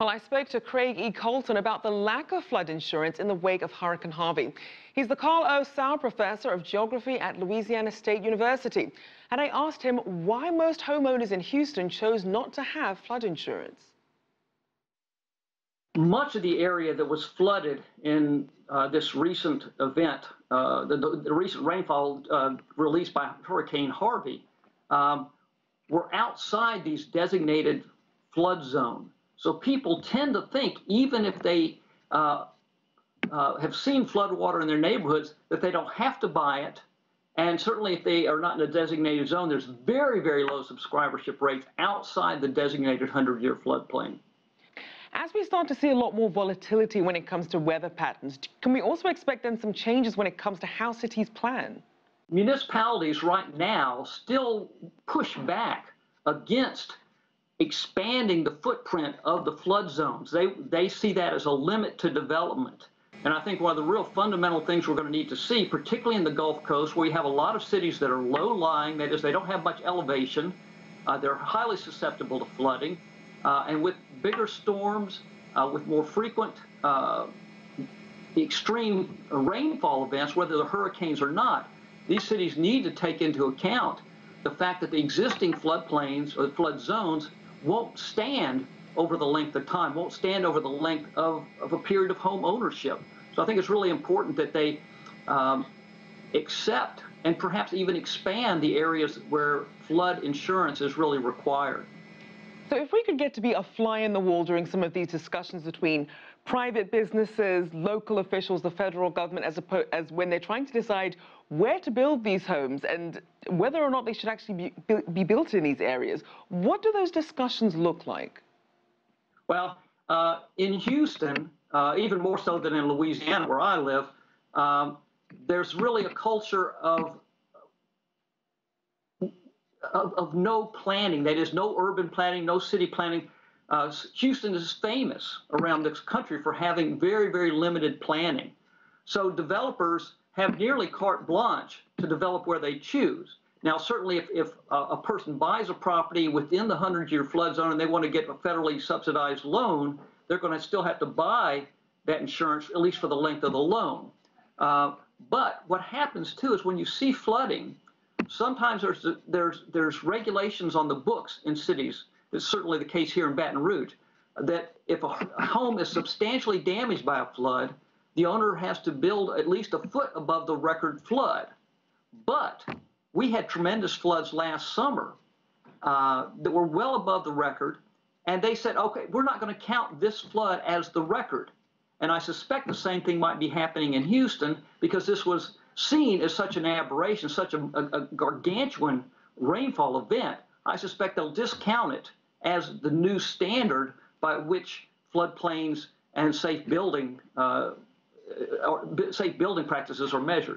Well, I spoke to Craig E. Colten about the lack of flood insurance in the wake of Hurricane Harvey. He's the Carl O. Sauer Professor of Geography at Louisiana State University. And I asked him why most homeowners in Houston chose not to have flood insurance. Much of the area that was flooded in this recent event, the recent rainfall released by Hurricane Harvey, were outside these designated flood zones. So people tend to think, even if they have seen floodwater in their neighborhoods, that they don't have to buy it. And certainly if they are not in a designated zone, there's very, very low subscribership rates outside the designated 100-year floodplain. As we start to see a lot more volatility when it comes to weather patterns, can we also expect then some changes when it comes to how cities plan? Municipalities right now still push back against expanding the footprint of the flood zones. They see that as a limit to development. And I think one of the real fundamental things we're going to need to see, particularly in the Gulf Coast, where you have a lot of cities that are low-lying, that is, they don't have much elevation, they're highly susceptible to flooding, and with bigger storms, with more frequent extreme rainfall events, whether they're hurricanes or not, these cities need to take into account the fact that the existing floodplains or flood zones won't stand over the length of time, won't stand over the length of a period of home ownership. So I think it's really important that they accept and perhaps even expand the areas where flood insurance is really required. So if we could get to be a fly in the wall during some of these discussions between private businesses, local officials, the federal government, as when they're trying to decide where to build these homes and whether or not they should actually be built in these areas, what do those discussions look like? Well, in Houston, even more so than in Louisiana, where I live, there's really a culture of no planning. That is, no urban planning, no city planning. Houston is famous around this country for having very, very limited planning. So developers have nearly carte blanche to develop where they choose. Now, certainly if a person buys a property within the 100-year flood zone and they want to get a federally subsidized loan, they're going to still have to buy that insurance, at least for the length of the loan. But what happens, too, is when you see flooding, sometimes there's regulations on the books in cities. It's certainly the case here in Baton Rouge, that if a home is substantially damaged by a flood, the owner has to build at least a foot above the record flood. But we had tremendous floods last summer that were well above the record, and they said, okay, we're not going to count this flood as the record. And I suspect the same thing might be happening in Houston, because this was seen as such an aberration, such a gargantuan rainfall event. I suspect they'll discount it as the new standard by which floodplains and safe building practices are measured.